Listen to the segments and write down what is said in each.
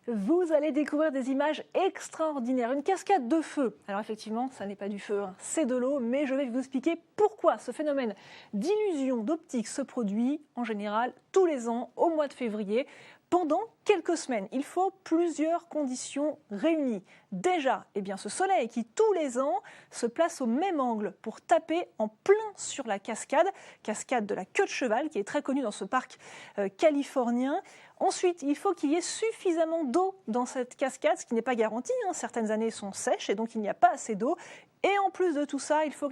Vous allez découvrir des images extraordinaires, une cascade de feu. Alors effectivement, ça n'est pas du feu, c'est de l'eau, mais je vais vous expliquer pourquoi ce phénomène d'illusion d'optique se produit en général tous les ans au mois de février. Pendant quelques semaines, il faut plusieurs conditions réunies. Déjà, ce soleil qui tous les ans se place au même angle pour taper en plein sur la cascade de la queue de cheval qui est très connue dans ce parc californien. Ensuite, il faut qu'il y ait suffisamment d'eau dans cette cascade, ce qui n'est pas garanti. Certaines années sont sèches et donc il n'y a pas assez d'eau. Et en plus de tout ça, il faut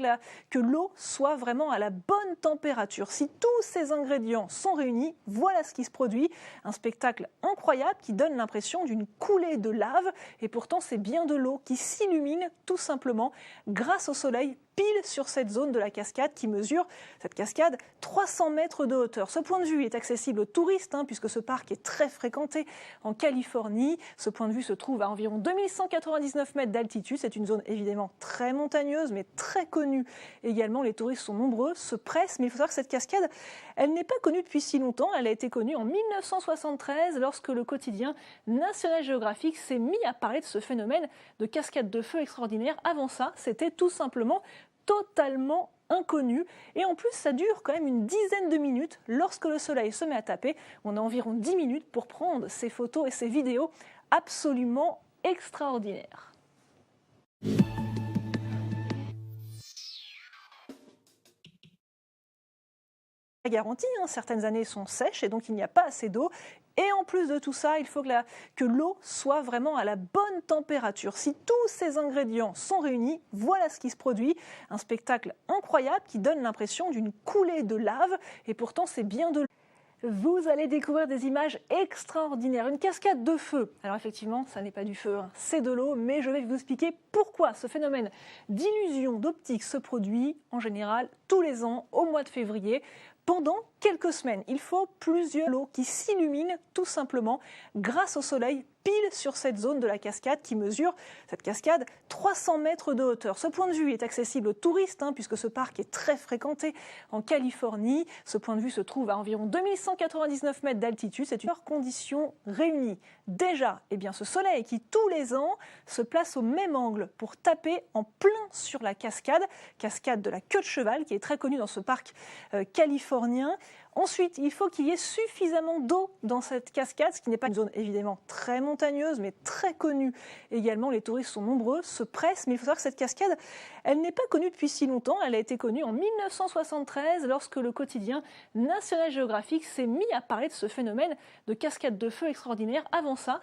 que l'eau soit vraiment à la bonne température. Si tous ces ingrédients sont réunis, voilà ce qui se produit. Un spectacle incroyable qui donne l'impression d'une coulée de lave. Et pourtant, c'est bien de l'eau qui s'illumine tout simplement grâce au soleil pile sur cette zone de la cascade qui mesure, cette cascade, 300 mètres de hauteur. Ce point de vue est accessible aux touristes puisque ce parc est très fréquenté en Californie. Ce point de vue se trouve à environ 2199 mètres d'altitude. C'est une zone évidemment très montagneuse mais très connue également. Les touristes sont nombreux, se pressent, mais il faut savoir que cette cascade, elle n'est pas connue depuis si longtemps. Elle a été connue en 1973 lorsque le quotidien National Geographic s'est mis à parler de ce phénomène de cascade de feu extraordinaire. Avant ça, c'était tout simplement totalement inconnu. Et en plus, ça dure quand même une dizaine de minutes. Lorsque le soleil se met à taper, on a environ 10 minutes pour prendre ces photos et ces vidéos absolument extraordinaires. Garantie, certaines années sont sèches et donc il n'y a pas assez d'eau. Et en plus de tout ça, il faut que l'eau soit vraiment à la bonne température. Si tous ces ingrédients sont réunis, voilà ce qui se produit. Un spectacle incroyable qui donne l'impression d'une coulée de lave. Et pourtant, c'est bien de l'eau. Vous allez découvrir des images extraordinaires, une cascade de feu. Alors effectivement, ça n'est pas du feu, c'est de l'eau, mais je vais vous expliquer pourquoi ce phénomène d'illusion d'optique se produit en général tous les ans au mois de février. Pendant quelques semaines, il faut plusieurs lots qui s'illuminent tout simplement grâce au soleil pile sur cette zone de la cascade qui mesure, cette cascade, 300 mètres de hauteur. Ce point de vue est accessible aux touristes puisque ce parc est très fréquenté en Californie. Ce point de vue se trouve à environ 2199 mètres d'altitude. C'est une condition réunie. Déjà, ce soleil qui tous les ans se place au même angle pour taper en plein sur la cascade de la queue de cheval qui est très connue dans ce parc californien. Ensuite, il faut qu'il y ait suffisamment d'eau dans cette cascade, ce qui n'est pas une zone évidemment très montagneuse, mais très connue également. Les touristes sont nombreux, se pressent, mais il faut savoir que cette cascade, elle n'est pas connue depuis si longtemps. Elle a été connue en 1973 lorsque le quotidien National Geographic s'est mis à parler de ce phénomène de cascade de feu extraordinaire. Avant ça,